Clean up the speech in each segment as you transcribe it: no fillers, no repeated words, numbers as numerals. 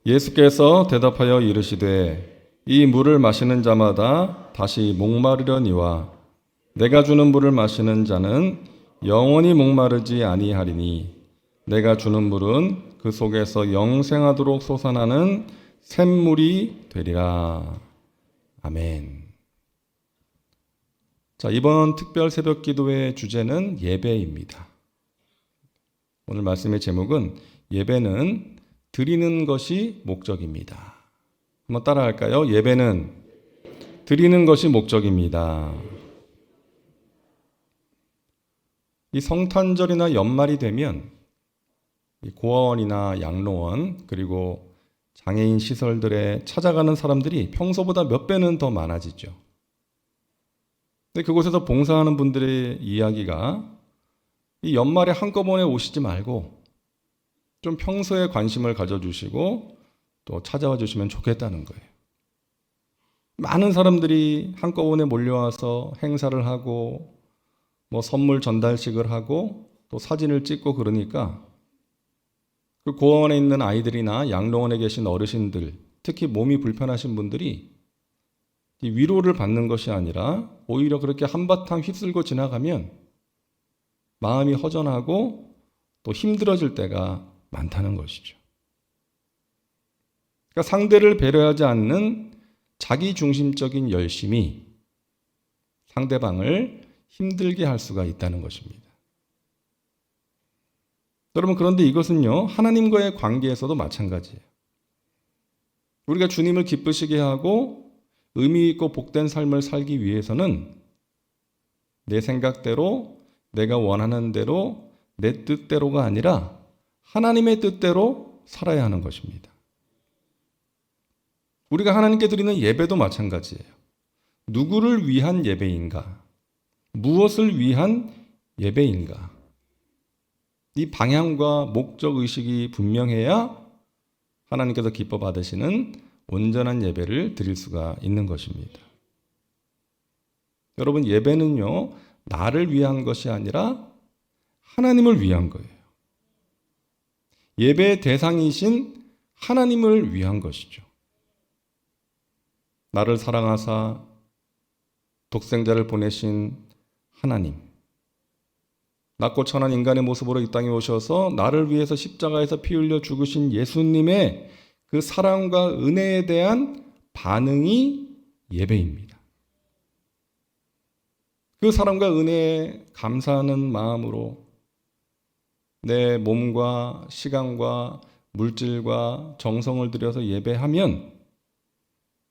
예수께서 대답하여 이르시되 이 물을 마시는 자마다 다시 목마르려니와 내가 주는 물을 마시는 자는 영원히 목마르지 아니하리니 내가 주는 물은 그 속에서 영생하도록 솟아나는 샘물이 되리라. 아멘. 자, 이번 특별 새벽 기도의 주제는 예배입니다. 오늘 말씀의 제목은 예배는 드리는 것이 목적입니다. 한번 따라할까요? 예배는 드리는 것이 목적입니다. 이 성탄절이나 연말이 되면 고아원이나 양로원 그리고 장애인 시설들에 찾아가는 사람들이 평소보다 몇 배는 더 많아지죠. 근데 그곳에서 봉사하는 분들의 이야기가 이 연말에 한꺼번에 오시지 말고 좀 평소에 관심을 가져주시고 또 찾아와 주시면 좋겠다는 거예요. 많은 사람들이 한꺼번에 몰려와서 행사를 하고 선물 전달식을 하고 또 사진을 찍고 그러니까 그 고아원에 있는 아이들이나 양로원에 계신 어르신들, 특히 몸이 불편하신 분들이 이 위로를 받는 것이 아니라 오히려 그렇게 한바탕 휩쓸고 지나가면 마음이 허전하고 또 힘들어질 때가 많다는 것이죠. 그러니까 상대를 배려하지 않는 자기중심적인 열심이 상대방을 힘들게 할 수가 있다는 것입니다. 여러분, 그런데 이것은요, 하나님과의 관계에서도 마찬가지예요. 우리가 주님을 기쁘시게 하고 의미 있고 복된 삶을 살기 위해서는 내 생각대로, 내가 원하는 대로, 내 뜻대로가 아니라 하나님의 뜻대로 살아야 하는 것입니다. 우리가 하나님께 드리는 예배도 마찬가지예요. 누구를 위한 예배인가? 무엇을 위한 예배인가? 이 방향과 목적의식이 분명해야 하나님께서 기뻐 받으시는 온전한 예배를 드릴 수가 있는 것입니다. 여러분, 예배는요, 나를 위한 것이 아니라 하나님을 위한 거예요. 예배의 대상이신 하나님을 위한 것이죠. 나를 사랑하사 독생자를 보내신 하나님, 낮고 천한 인간의 모습으로 이 땅에 오셔서 나를 위해서 십자가에서 피 흘려 죽으신 예수님의 그 사랑과 은혜에 대한 반응이 예배입니다. 그 사랑과 은혜에 감사하는 마음으로 내 몸과 시간과 물질과 정성을 들여서 예배하면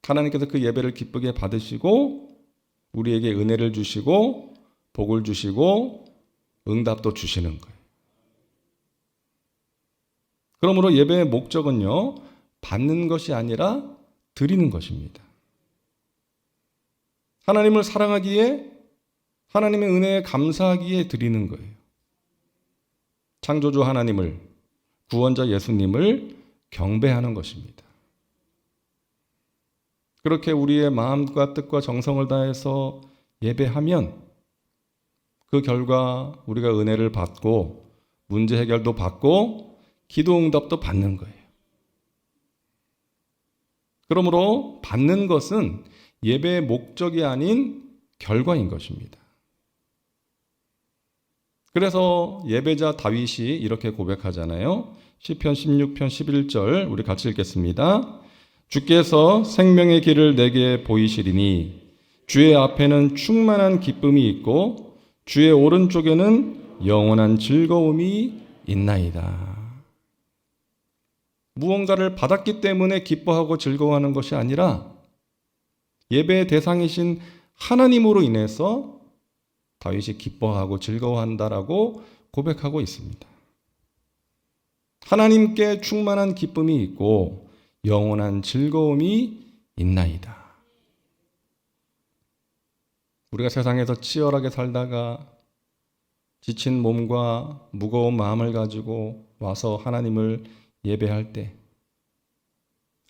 하나님께서 그 예배를 기쁘게 받으시고 우리에게 은혜를 주시고 복을 주시고 응답도 주시는 거예요. 그러므로 예배의 목적은요, 받는 것이 아니라 드리는 것입니다. 하나님을 사랑하기에, 하나님의 은혜에 감사하기에 드리는 거예요. 창조주 하나님을, 구원자 예수님을 경배하는 것입니다. 그렇게 우리의 마음과 뜻과 정성을 다해서 예배하면 그 결과 우리가 은혜를 받고 문제 해결도 받고 기도 응답도 받는 거예요. 그러므로 받는 것은 예배의 목적이 아닌 결과인 것입니다. 그래서 예배자 다윗이 이렇게 고백하잖아요. 시편 16편 11절 우리 같이 읽겠습니다. 주께서 생명의 길을 내게 보이시리니 주의 앞에는 충만한 기쁨이 있고 주의 오른쪽에는 영원한 즐거움이 있나이다. 무언가를 받았기 때문에 기뻐하고 즐거워하는 것이 아니라 예배의 대상이신 하나님으로 인해서 다윗이 기뻐하고 즐거워한다라고 고백하고 있습니다. 하나님께 충만한 기쁨이 있고 영원한 즐거움이 있나이다. 우리가 세상에서 치열하게 살다가 지친 몸과 무거운 마음을 가지고 와서 하나님을 예배할 때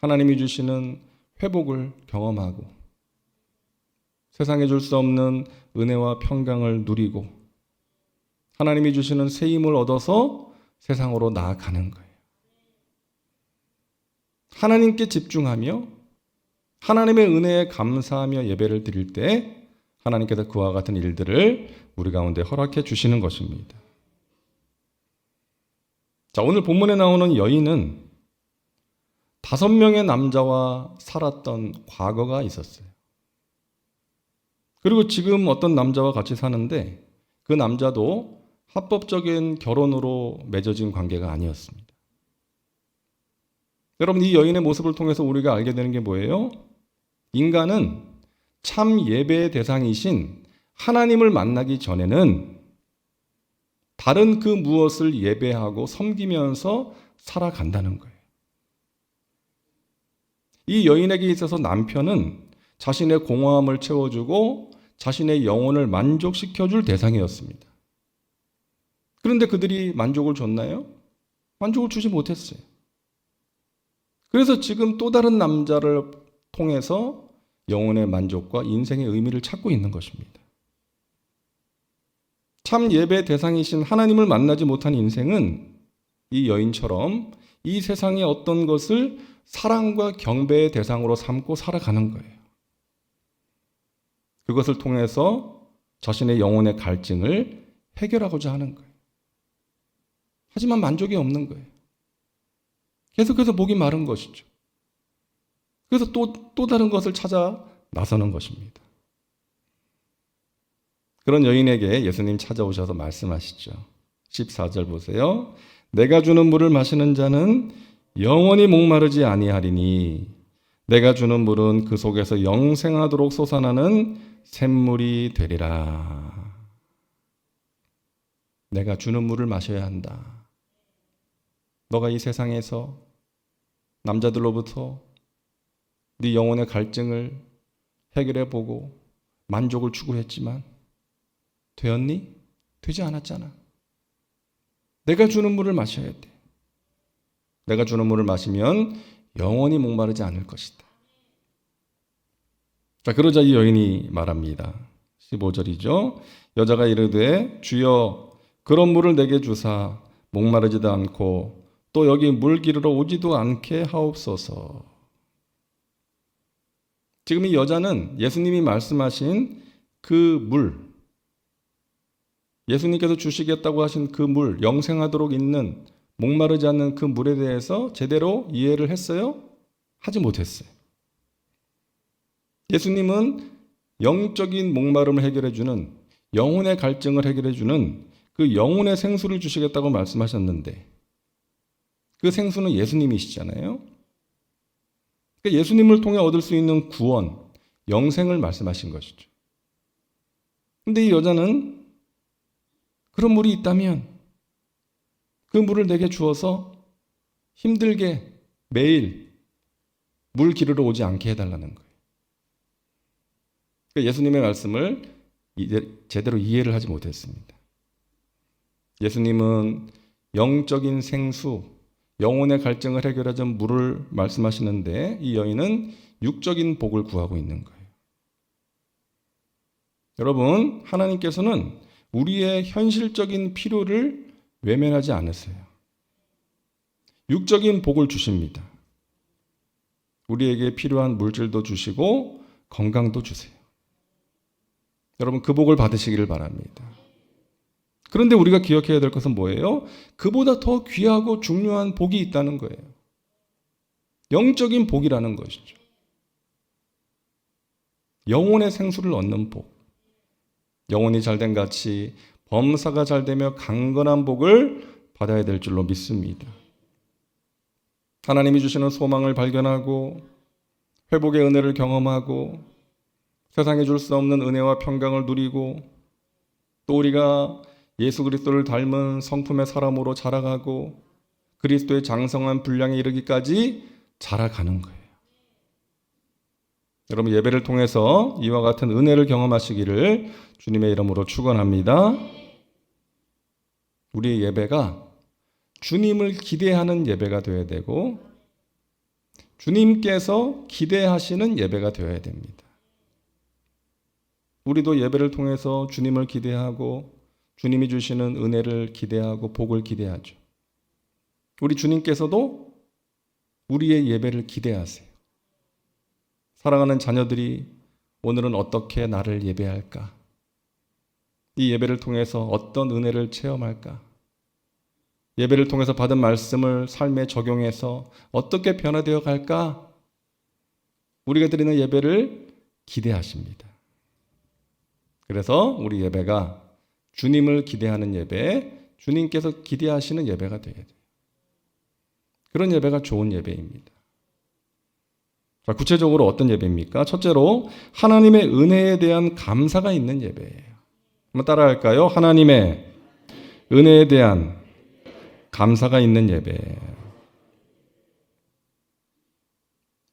하나님이 주시는 회복을 경험하고 세상에 줄 수 없는 은혜와 평강을 누리고 하나님이 주시는 새 힘을 얻어서 세상으로 나아가는 거예요. 하나님께 집중하며 하나님의 은혜에 감사하며 예배를 드릴 때 하나님께서 그와 같은 일들을 우리 가운데 허락해 주시는 것입니다. 자, 오늘 본문에 나오는 여인은 5명의 남자와 살았던 과거가 있었어요. 그리고 지금 어떤 남자와 같이 사는데 그 남자도 합법적인 결혼으로 맺어진 관계가 아니었습니다. 여러분, 이 여인의 모습을 통해서 우리가 알게 되는 게 뭐예요? 인간은 참 예배의 대상이신 하나님을 만나기 전에는 다른 그 무엇을 예배하고 섬기면서 살아간다는 거예요. 이 여인에게 있어서 남편은 자신의 공허함을 채워주고 자신의 영혼을 만족시켜줄 대상이었습니다. 그런데 그들이 만족을 줬나요? 만족을 주지 못했어요. 그래서 지금 또 다른 남자를 통해서 영혼의 만족과 인생의 의미를 찾고 있는 것입니다. 참 예배 대상이신 하나님을 만나지 못한 인생은 이 여인처럼 이 세상의 어떤 것을 사랑과 경배의 대상으로 삼고 살아가는 거예요. 그것을 통해서 자신의 영혼의 갈증을 해결하고자 하는 거예요. 하지만 만족이 없는 거예요. 계속해서 목이 마른 것이죠. 그래서 또 다른 것을 찾아 나서는 것입니다. 그런 여인에게 예수님 찾아오셔서 말씀하시죠. 14절 보세요. 내가 주는 물을 마시는 자는 영원히 목마르지 아니하리니 내가 주는 물은 그 속에서 영생하도록 솟아나는 샘물이 되리라. 내가 주는 물을 마셔야 한다. 너가 이 세상에서 남자들로부터 네 영혼의 갈증을 해결해 보고 만족을 추구했지만 되었니? 되지 않았잖아. 내가 주는 물을 마셔야 돼. 내가 주는 물을 마시면 영원히 목마르지 않을 것이다. 자, 그러자 이 여인이 말합니다. 15절이죠. 여자가 이르되 주여 그런 물을 내게 주사 목마르지도 않고 또 여기 물 기르러 오지도 않게 하옵소서. 지금 이 여자는 예수님이 말씀하신 그 물, 예수님께서 주시겠다고 하신 그 물, 영생하도록 있는 목마르지 않는 그 물에 대해서 제대로 이해를 했어요? 하지 못했어요. 예수님은 영적인 목마름을 해결해주는, 영혼의 갈증을 해결해주는 그 영혼의 생수를 주시겠다고 말씀하셨는데 그 생수는 예수님이시잖아요. 그러니까 예수님을 통해 얻을 수 있는 구원, 영생을 말씀하신 것이죠. 근데 이 여자는 그런 물이 있다면 그 물을 내게 주어서 힘들게 매일 물 기르러 오지 않게 해달라는 거예요. 그러니까 예수님의 말씀을 제대로 이해를 하지 못했습니다. 예수님은 영적인 생수, 영혼의 갈증을 해결하자는 물을 말씀하시는데 이 여인은 육적인 복을 구하고 있는 거예요. 여러분, 하나님께서는 우리의 현실적인 필요를 외면하지 않으세요. 육적인 복을 주십니다. 우리에게 필요한 물질도 주시고 건강도 주세요. 여러분, 그 복을 받으시기를 바랍니다. 그런데 우리가 기억해야 될 것은 뭐예요? 그보다 더 귀하고 중요한 복이 있다는 거예요. 영적인 복이라는 것이죠. 영혼의 생수를 얻는 복. 영혼이 잘된 같이 범사가 잘되며 강건한 복을 받아야 될 줄로 믿습니다. 하나님이 주시는 소망을 발견하고 회복의 은혜를 경험하고 세상에 줄 수 없는 은혜와 평강을 누리고 또 우리가 예수 그리스도를 닮은 성품의 사람으로 자라가고 그리스도의 장성한 분량에 이르기까지 자라가는 거예요. 여러분, 예배를 통해서 이와 같은 은혜를 경험하시기를 주님의 이름으로 축원합니다. 우리의 예배가 주님을 기대하는 예배가 되어야 되고 주님께서 기대하시는 예배가 되어야 됩니다. 우리도 예배를 통해서 주님을 기대하고 주님이 주시는 은혜를 기대하고 복을 기대하죠. 우리 주님께서도 우리의 예배를 기대하세요. 사랑하는 자녀들이 오늘은 어떻게 나를 예배할까? 이 예배를 통해서 어떤 은혜를 체험할까? 예배를 통해서 받은 말씀을 삶에 적용해서 어떻게 변화되어 갈까? 우리가 드리는 예배를 기대하십니다. 그래서 우리 예배가 주님을 기대하는 예배, 주님께서 기대하시는 예배가 되어야 돼요. 그런 예배가 좋은 예배입니다. 자, 구체적으로 어떤 예배입니까? 첫째로 하나님의 은혜에 대한 감사가 있는 예배예요. 한번 따라할까요? 하나님의 은혜에 대한 감사가 있는 예배예요.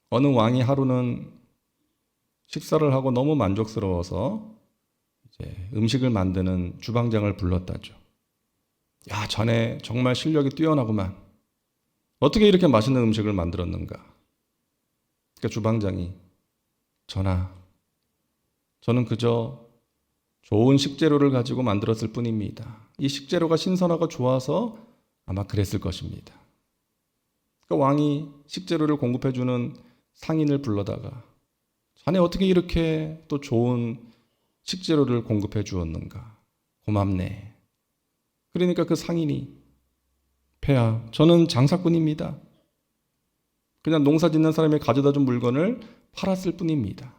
어느 왕이 하루는 식사를 하고 너무 만족스러워서 이제 음식을 만드는 주방장을 불렀다죠. 야, 자네 정말 실력이 뛰어나구만. 어떻게 이렇게 맛있는 음식을 만들었는가? 그러니까 주방장이, 전하, 저는 그저 좋은 식재료를 가지고 만들었을 뿐입니다. 이 식재료가 신선하고 좋아서 아마 그랬을 것입니다. 그러니까 왕이 식재료를 공급해주는 상인을 불러다가, 자네 어떻게 이렇게 또 좋은 식재료를 공급해 주었는가? 고맙네. 그러니까 그 상인이, 폐하, 저는 장사꾼입니다. 그냥 농사 짓는 사람이 가져다 준 물건을 팔았을 뿐입니다.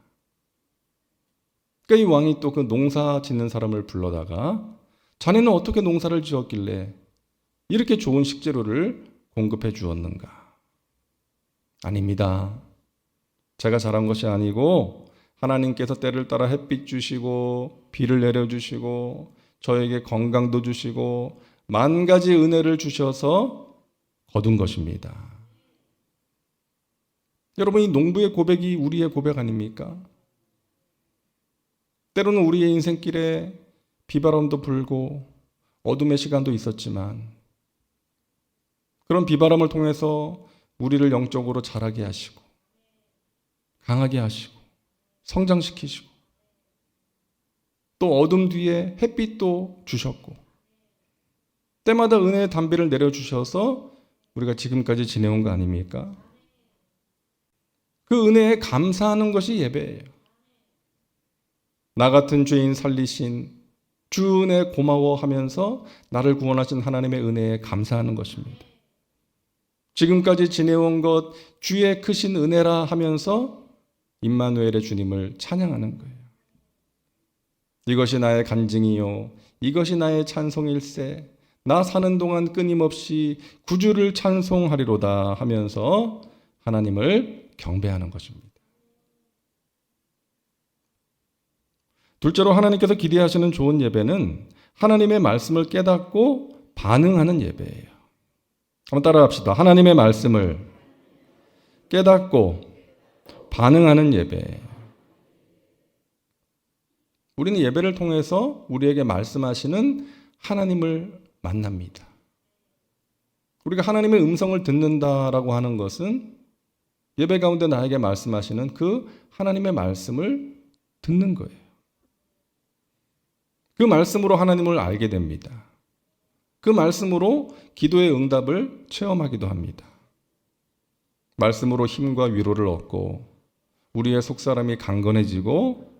그러니까 이 왕이 또 그 농사 짓는 사람을 불러다가, 자네는 어떻게 농사를 지었길래 이렇게 좋은 식재료를 공급해 주었는가? 아닙니다. 제가 잘한 것이 아니고 하나님께서 때를 따라 햇빛 주시고 비를 내려주시고 저에게 건강도 주시고 만 가지 은혜를 주셔서 거둔 것입니다. 여러분, 이 농부의 고백이 우리의 고백 아닙니까? 때로는 우리의 인생길에 비바람도 불고 어둠의 시간도 있었지만 그런 비바람을 통해서 우리를 영적으로 자라게 하시고 강하게 하시고 성장시키시고 또 어둠 뒤에 햇빛도 주셨고 때마다 은혜의 담비를 내려주셔서 우리가 지금까지 지내온 거 아닙니까? 그 은혜에 감사하는 것이 예배예요. 나 같은 죄인 살리신 주 은혜 고마워하면서 나를 구원하신 하나님의 은혜에 감사하는 것입니다. 지금까지 지내온 것 주의 크신 은혜라 하면서 임마누엘의 주님을 찬양하는 거예요. 이것이 나의 간증이요, 이것이 나의 찬송일세, 나 사는 동안 끊임없이 구주를 찬송하리로다 하면서 하나님을 경배하는 것입니다. 둘째로 하나님께서 기대하시는 좋은 예배는 하나님의 말씀을 깨닫고 반응하는 예배예요. 한번 따라합시다. 하나님의 말씀을 깨닫고 반응하는 예배. 우리는 예배를 통해서 우리에게 말씀하시는 하나님을 만납니다. 우리가 하나님의 음성을 듣는다라고 하는 것은 예배 가운데 나에게 말씀하시는 그 하나님의 말씀을 듣는 거예요. 그 말씀으로 하나님을 알게 됩니다. 그 말씀으로 기도의 응답을 체험하기도 합니다. 말씀으로 힘과 위로를 얻고 우리의 속사람이 강건해지고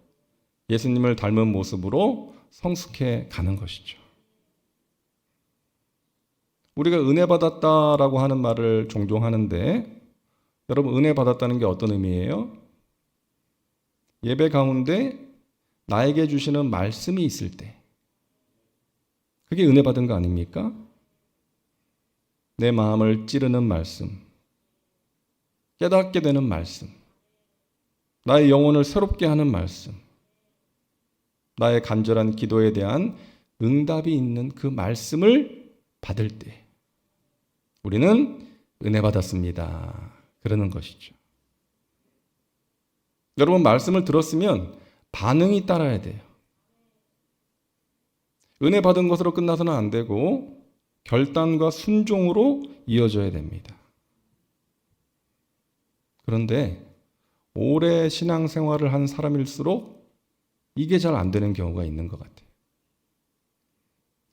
예수님을 닮은 모습으로 성숙해 가는 것이죠. 우리가 은혜 받았다라고 하는 말을 종종 하는데 여러분, 은혜 받았다는 게 어떤 의미예요? 예배 가운데 나에게 주시는 말씀이 있을 때 그게 은혜 받은 거 아닙니까? 내 마음을 찌르는 말씀, 깨닫게 되는 말씀, 나의 영혼을 새롭게 하는 말씀, 나의 간절한 기도에 대한 응답이 있는 그 말씀을 받을 때 우리는 은혜 받았습니다. 그러는 것이죠. 여러분, 말씀을 들었으면 반응이 따라야 돼요. 은혜 받은 것으로 끝나서는 안 되고 결단과 순종으로 이어져야 됩니다. 그런데 오래 신앙생활을 한 사람일수록 이게 잘 안 되는 경우가 있는 것 같아요.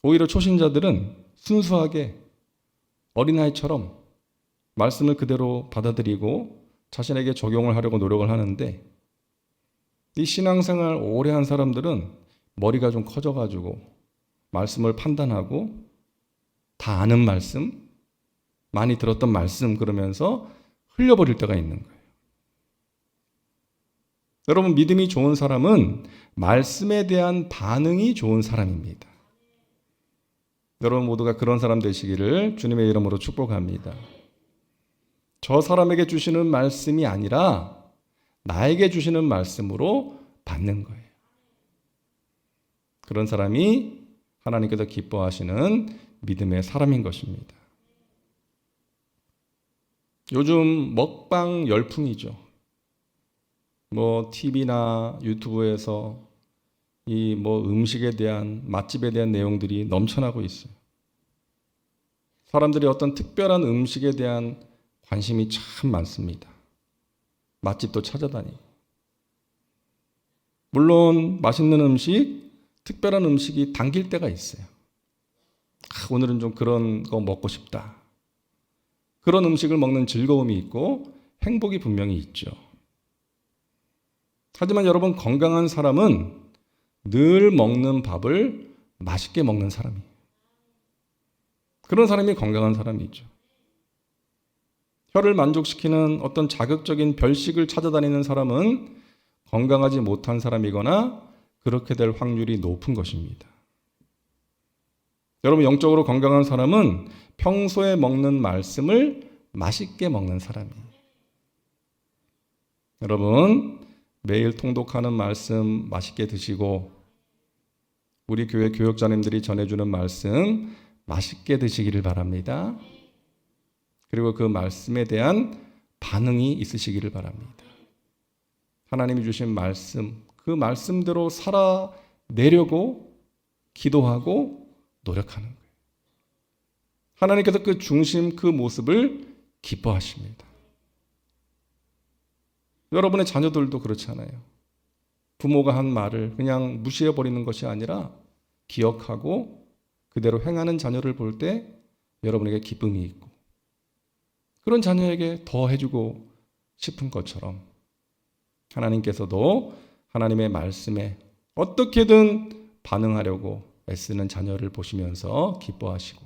오히려 초신자들은 순수하게 어린아이처럼 말씀을 그대로 받아들이고 자신에게 적용을 하려고 노력을 하는데, 이 신앙생활 오래 한 사람들은 머리가 좀 커져가지고 말씀을 판단하고 다 아는 말씀, 많이 들었던 말씀 그러면서 흘려버릴 때가 있는 거예요. 여러분, 믿음이 좋은 사람은 말씀에 대한 반응이 좋은 사람입니다. 여러분 모두가 그런 사람 되시기를 주님의 이름으로 축복합니다. 저 사람에게 주시는 말씀이 아니라 나에게 주시는 말씀으로 받는 거예요. 그런 사람이 하나님께서 기뻐하시는 믿음의 사람인 것입니다. 요즘 먹방 열풍이죠. TV나 유튜브에서 이 음식에 대한, 맛집에 대한 내용들이 넘쳐나고 있어요. 사람들이 어떤 특별한 음식에 대한 관심이 참 많습니다. 맛집도 찾아다니고. 물론 맛있는 음식, 특별한 음식이 당길 때가 있어요. 오늘은 좀 그런 거 먹고 싶다. 그런 음식을 먹는 즐거움이 있고 행복이 분명히 있죠. 하지만 여러분, 건강한 사람은 늘 먹는 밥을 맛있게 먹는 사람이에요. 그런 사람이 건강한 사람이죠. 혀를 만족시키는 어떤 자극적인 별식을 찾아다니는 사람은 건강하지 못한 사람이거나 그렇게 될 확률이 높은 것입니다. 여러분, 영적으로 건강한 사람은 평소에 먹는 말씀을 맛있게 먹는 사람이에요. 여러분, 매일 통독하는 말씀 맛있게 드시고 우리 교회 교역자님들이 전해주는 말씀 맛있게 드시기를 바랍니다. 그리고 그 말씀에 대한 반응이 있으시기를 바랍니다. 하나님이 주신 말씀, 그 말씀대로 살아내려고 기도하고 노력하는 거예요. 하나님께서 그 중심, 그 모습을 기뻐하십니다. 여러분의 자녀들도 그렇잖아요. 부모가 한 말을 그냥 무시해버리는 것이 아니라 기억하고 그대로 행하는 자녀를 볼 때 여러분에게 기쁨이 있고, 그런 자녀에게 더 해주고 싶은 것처럼 하나님께서도 하나님의 말씀에 어떻게든 반응하려고 애쓰는 자녀를 보시면서 기뻐하시고,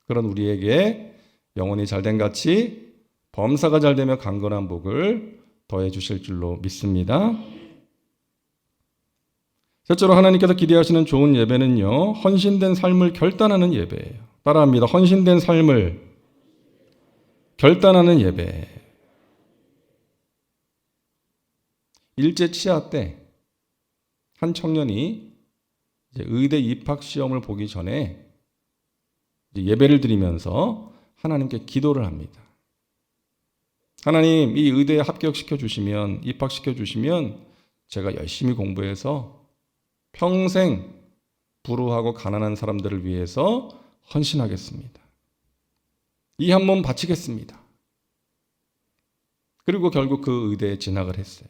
그런 우리에게 영혼이 잘된 같이 범사가 잘되며 강건한 복을 더해 주실 줄로 믿습니다. 셋째로 하나님께서 기대하시는 좋은 예배는요, 헌신된 삶을 결단하는 예배예요. 따라합니다. 헌신된 삶을 결단하는 예배. 일제 치하 때 한 청년이 이제 의대 입학 시험을 보기 전에 이제 예배를 드리면서 하나님께 기도를 합니다. 하나님, 이 의대에 합격시켜 주시면, 입학시켜 주시면 제가 열심히 공부해서 평생 불우하고 가난한 사람들을 위해서 헌신하겠습니다. 이 한 몸 바치겠습니다. 그리고 결국 그 의대에 진학을 했어요.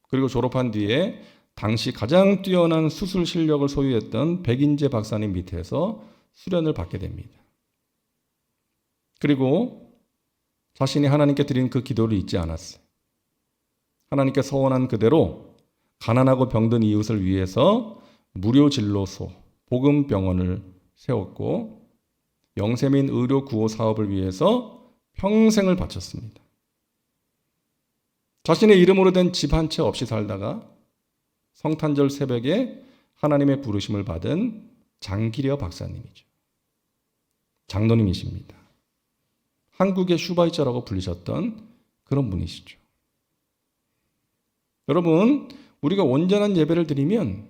그리고 졸업한 뒤에 당시 가장 뛰어난 수술 실력을 소유했던 백인재 박사님 밑에서 수련을 받게 됩니다. 그리고 자신이 하나님께 드린 그 기도를 잊지 않았어요. 하나님께 서원한 그대로 가난하고 병든 이웃을 위해서 무료 진료소, 복음병원을 세웠고 영세민 의료 구호 사업을 위해서 평생을 바쳤습니다. 자신의 이름으로 된 집 한 채 없이 살다가 성탄절 새벽에 하나님의 부르심을 받은 장기려 박사님이죠. 장로님이십니다. 한국의 슈바이처라고 불리셨던 그런 분이시죠. 여러분, 우리가 온전한 예배를 드리면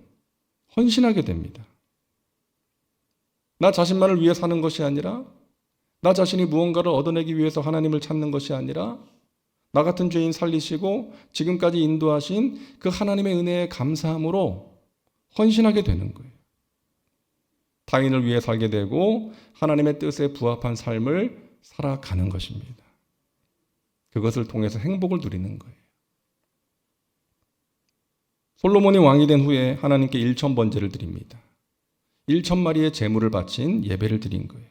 헌신하게 됩니다. 나 자신만을 위해 사는 것이 아니라, 나 자신이 무언가를 얻어내기 위해서 하나님을 찾는 것이 아니라, 나 같은 죄인 살리시고 지금까지 인도하신 그 하나님의 은혜에 감사함으로 헌신하게 되는 거예요. 타인을 위해 살게 되고 하나님의 뜻에 부합한 삶을 살아가는 것입니다. 그것을 통해서 행복을 누리는 거예요. 솔로몬이 왕이 된 후에 하나님께 1천 번제를 드립니다. 1천 마리의 제물을 바친 예배를 드린 거예요.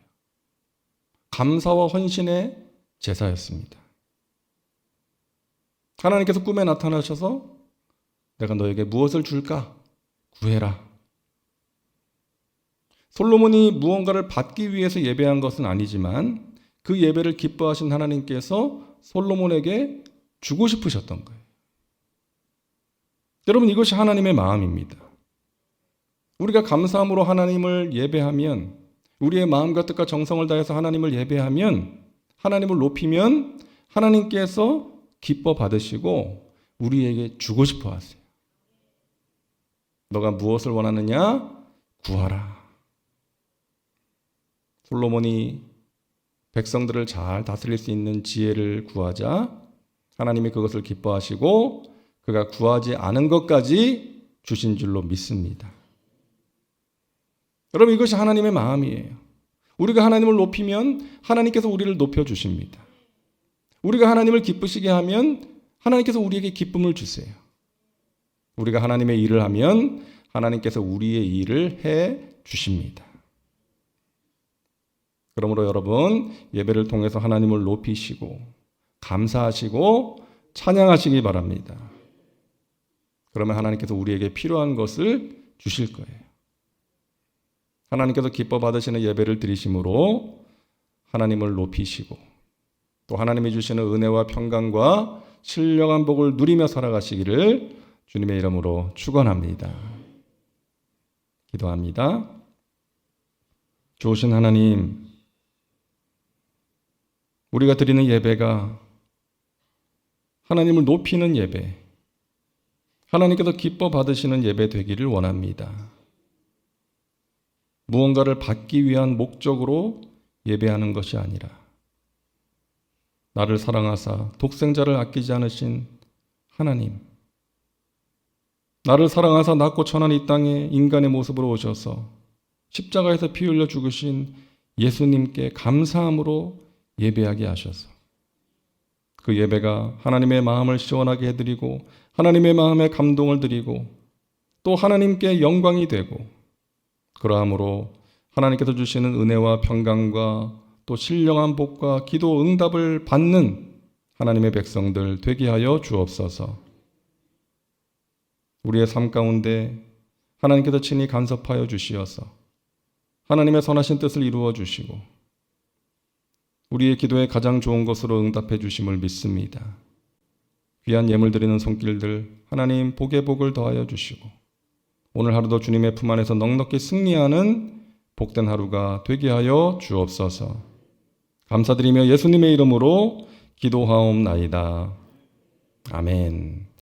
감사와 헌신의 제사였습니다. 하나님께서 꿈에 나타나셔서 내가 너에게 무엇을 줄까? 구해라. 솔로몬이 무언가를 받기 위해서 예배한 것은 아니지만 그 예배를 기뻐하신 하나님께서 솔로몬에게 주고 싶으셨던 거예요. 여러분, 이것이 하나님의 마음입니다. 우리가 감사함으로 하나님을 예배하면, 우리의 마음과 뜻과 정성을 다해서 하나님을 예배하면, 하나님을 높이면 하나님께서 기뻐 받으시고 우리에게 주고 싶어 하세요. 너가 무엇을 원하느냐? 구하라. 솔로몬이 백성들을 잘 다스릴 수 있는 지혜를 구하자 하나님이 그것을 기뻐하시고 그가 구하지 않은 것까지 주신 줄로 믿습니다. 여러분, 이것이 하나님의 마음이에요. 우리가 하나님을 높이면 하나님께서 우리를 높여주십니다. 우리가 하나님을 기쁘시게 하면 하나님께서 우리에게 기쁨을 주세요. 우리가 하나님의 일을 하면 하나님께서 우리의 일을 해 주십니다. 그러므로 여러분, 예배를 통해서 하나님을 높이시고 감사하시고 찬양하시기 바랍니다. 그러면 하나님께서 우리에게 필요한 것을 주실 거예요. 하나님께서 기뻐 받으시는 예배를 드리심으로 하나님을 높이시고 또 하나님이 주시는 은혜와 평강과 신령한 복을 누리며 살아가시기를 주님의 이름으로 축원합니다. 기도합니다. 좋으신 하나님, 우리가 드리는 예배가 하나님을 높이는 예배, 하나님께서 기뻐 받으시는 예배 되기를 원합니다. 무언가를 받기 위한 목적으로 예배하는 것이 아니라 나를 사랑하사 독생자를 아끼지 않으신 하나님, 나를 사랑하사 낮고 천한 이 땅에 인간의 모습으로 오셔서 십자가에서 피 흘려 죽으신 예수님께 감사함으로 예배하게 하셔서 그 예배가 하나님의 마음을 시원하게 해드리고 하나님의 마음에 감동을 드리고 또 하나님께 영광이 되고 그러함으로 하나님께서 주시는 은혜와 평강과 또 신령한 복과 기도 응답을 받는 하나님의 백성들 되게 하여 주옵소서. 우리의 삶 가운데 하나님께서 친히 간섭하여 주시어서 하나님의 선하신 뜻을 이루어 주시고 우리의 기도에 가장 좋은 것으로 응답해 주심을 믿습니다. 귀한 예물 드리는 손길들 하나님 복의 복을 더하여 주시고 오늘 하루도 주님의 품 안에서 넉넉히 승리하는 복된 하루가 되게 하여 주옵소서. 감사드리며 예수님의 이름으로 기도하옵나이다. 아멘.